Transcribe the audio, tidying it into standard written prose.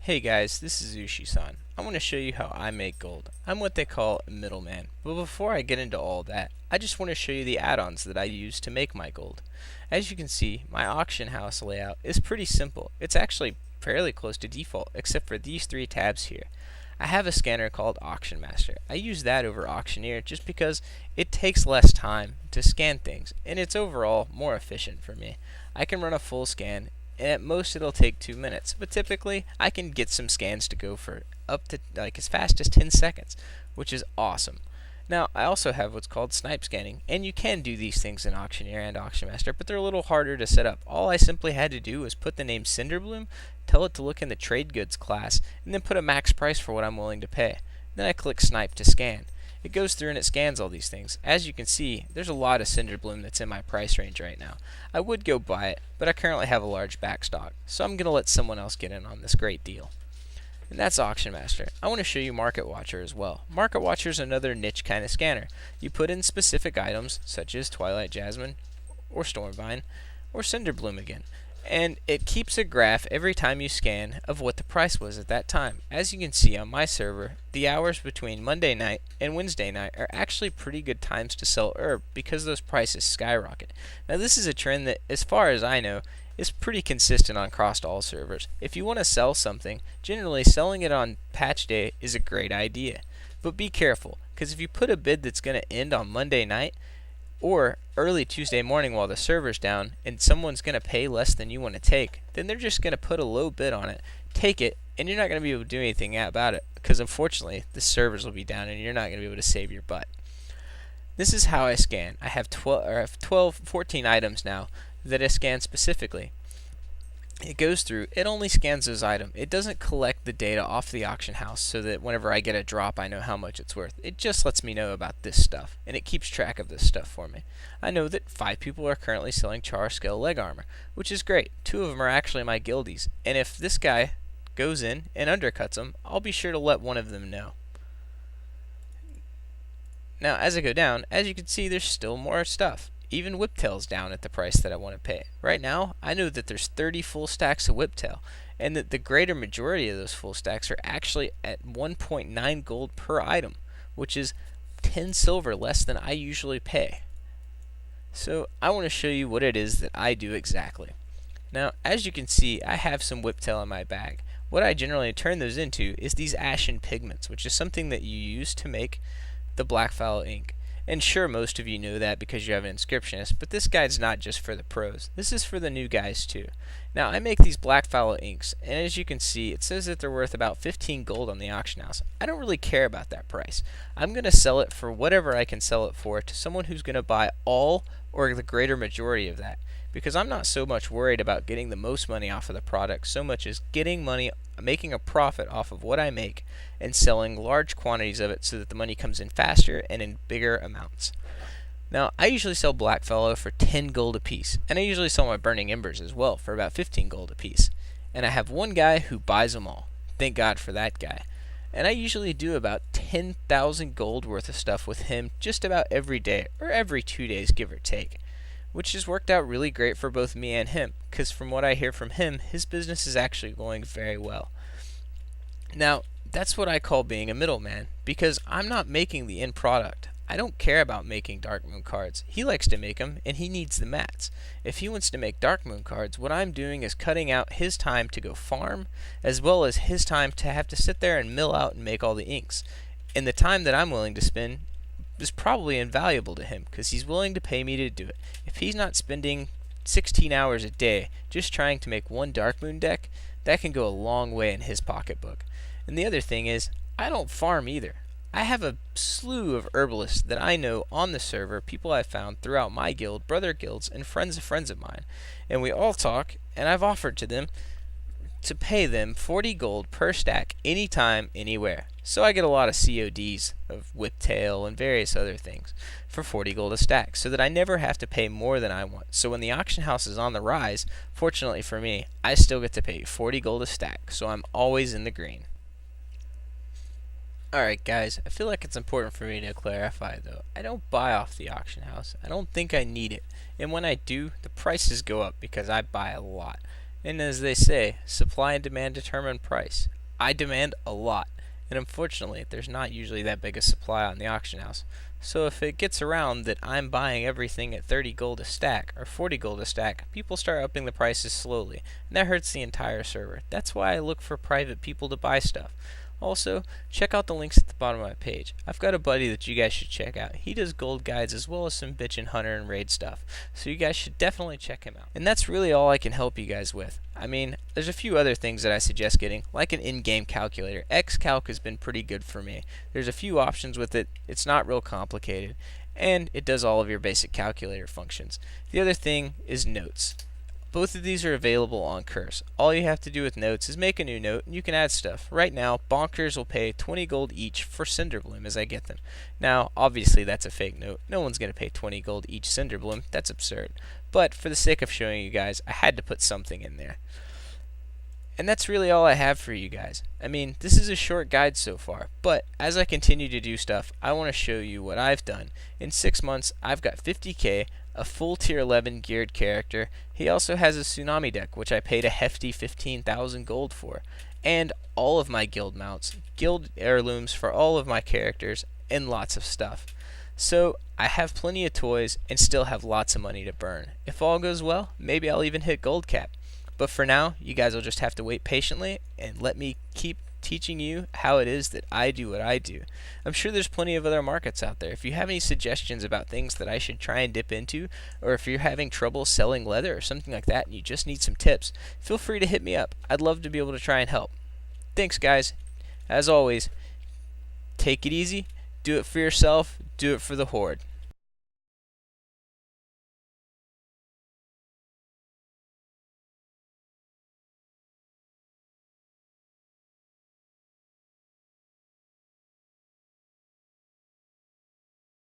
Hey guys, this is Ushisan. I want to show you how I make gold. I'm what they call a middleman. But before I get into all that, I just want to show you the add-ons that I use to make my gold. As you can see, my auction house layout is pretty simple. It's actually fairly close to default, except for these three tabs here. I have a scanner called Auction Master. I use that over Auctioneer just because it takes less time to scan things, and it's overall more efficient for me. I can run a full scan, and at most it'll take 2 minutes, but typically I can get some scans to go for up to like as fast as 10 seconds, which is awesome. Now, I also have what's called snipe scanning, and you can do these things in Auctioneer and Auction Master, but they're a little harder to set up. All I simply had to do was put the name Cinderbloom, tell it to look in the trade goods class, and then put a max price for what I'm willing to pay. Then I click snipe to scan. It goes through and it scans all these things. As you can see, there's a lot of Cinderbloom that's in my price range right now. I would go buy it, but I currently have a large backstock, so I'm going to let someone else get in on this great deal. And that's Auction Master. I want to show you Market Watcher as well. Market Watcher is another niche kind of scanner. You put in specific items, such as Twilight Jasmine, or Stormvine, or Cinderbloom again, and it keeps a graph every time you scan of what the price was at that time. As you can see on my server, the hours between Monday night and Wednesday night are actually pretty good times to sell herb because those prices skyrocket. Now this is a trend that, as far as I know, is pretty consistent across all servers. If you want to sell something, generally selling it on patch day is a great idea. But be careful, because if you put a bid that's going to end on Monday night, or early Tuesday morning while the server's down, and someone's going to pay less than you want to take, then they're just going to put a low bid on it, take it, and you're not going to be able to do anything about it, because unfortunately the servers will be down and you're not going to be able to save your butt. This is how I scan. I have 14 items now that I scan specifically. It goes through, it only scans those items. It doesn't collect the data off the auction house so that whenever I get a drop I know how much it's worth. It just lets me know about this stuff, and it keeps track of this stuff for me. I know that 5 people are currently selling Char Scale leg armor, which is great. 2 of them are actually my guildies, and if this guy goes in and undercuts them, I'll be sure to let one of them know. Now as I go down, as you can see, there's still more stuff. Even Whiptail's down at the price that I want to pay. Right now, I know that there's 30 full stacks of Whiptail, and that the greater majority of those full stacks are actually at 1.9 gold per item, which is 10 silver less than I usually pay. So I want to show you what it is that I do exactly. Now, as you can see, I have some Whiptail in my bag. What I generally turn those into is these ashen pigments, which is something that you use to make the black fallow ink. And sure, most of you know that because you have an inscriptionist, but this guide's not just for the pros. This is for the new guys too. Now, I make these black fallow inks, and as you can see, it says that they're worth about 15 gold on the auction house. I don't really care about that price. I'm going to sell it for whatever I can sell it for to someone who's going to buy all or the greater majority of that, because I'm not so much worried about getting the most money off of the product so much as getting money, making a profit off of what I make and selling large quantities of it so that the money comes in faster and in bigger amounts. Now, I usually sell black fallow for 10 gold a piece, and I usually sell my burning embers as well for about 15 gold a piece. And I have one guy who buys them all. Thank God for that guy. And I usually do about 10,000 gold worth of stuff with him just about every day, or every 2 days, give or take, which has worked out really great for both me and him, because from what I hear from him, his business is actually going very well. Now, that's what I call being a middleman, because I'm not making the end product. I don't care about making Dark Moon cards. He likes to make them, and he needs the mats. If he wants to make Dark Moon cards, what I'm doing is cutting out his time to go farm, as well as his time to have to sit there and mill out and make all the inks. And the time that I'm willing to spend is probably invaluable to him, because he's willing to pay me to do it. If he's not spending 16 hours a day just trying to make one Dark Moon deck, that can go a long way in his pocketbook. And the other thing is, I don't farm either. I have a slew of herbalists that I know on the server, people I've found throughout my guild, brother guilds, and friends of mine. And we all talk, and I've offered to them to pay them 40 gold per stack anytime, anywhere. So I get a lot of CODs of Whiptail and various other things for 40 gold a stack, so that I never have to pay more than I want. So when the auction house is on the rise, fortunately for me, I still get to pay 40 gold a stack, so I'm always in the green. Alright guys, I feel like it's important for me to clarify though. I don't buy off the auction house. I don't think I need it. And when I do, the prices go up because I buy a lot. And as they say, supply and demand determine price. I demand a lot, and unfortunately, there's not usually that big a supply on the auction house. So if it gets around that I'm buying everything at 30 gold a stack or 40 gold a stack, people start upping the prices slowly, and that hurts the entire server. That's why I look for private people to buy stuff. Also, check out the links at the bottom of my page. I've got a buddy that you guys should check out. He does gold guides as well as some bitchin' hunter and raid stuff. So you guys should definitely check him out. And that's really all I can help you guys with. I mean, there's a few other things that I suggest getting, like an in-game calculator. Xcalc has been pretty good for me. There's a few options with it. It's not real complicated. And it does all of your basic calculator functions. The other thing is notes. Both of these are available on Curse. All you have to do with notes is make a new note and you can add stuff. Right now, Bonkers will pay 20 gold each for Cinderbloom as I get them. Now, obviously that's a fake note. No one's going to pay 20 gold each Cinderbloom. That's absurd. But for the sake of showing you guys, I had to put something in there. And that's really all I have for you guys. I mean, this is a short guide so far, but as I continue to do stuff, I want to show you what I've done. In 6 months, I've got 50k, a full tier 11 geared character. He also has a tsunami deck, which I paid a hefty 15,000 gold for, and all of my guild mounts, guild heirlooms for all of my characters, and lots of stuff. So, I have plenty of toys and still have lots of money to burn. If all goes well, maybe I'll even hit gold cap. But for now, you guys will just have to wait patiently and let me keep teaching you how it is that I do what I do. I'm sure there's plenty of other markets out there. If you have any suggestions about things that I should try and dip into, or if you're having trouble selling leather or something like that and you just need some tips, feel free to hit me up. I'd love to be able to try and help. Thanks, guys. As always, take it easy, do it for yourself, do it for the Horde.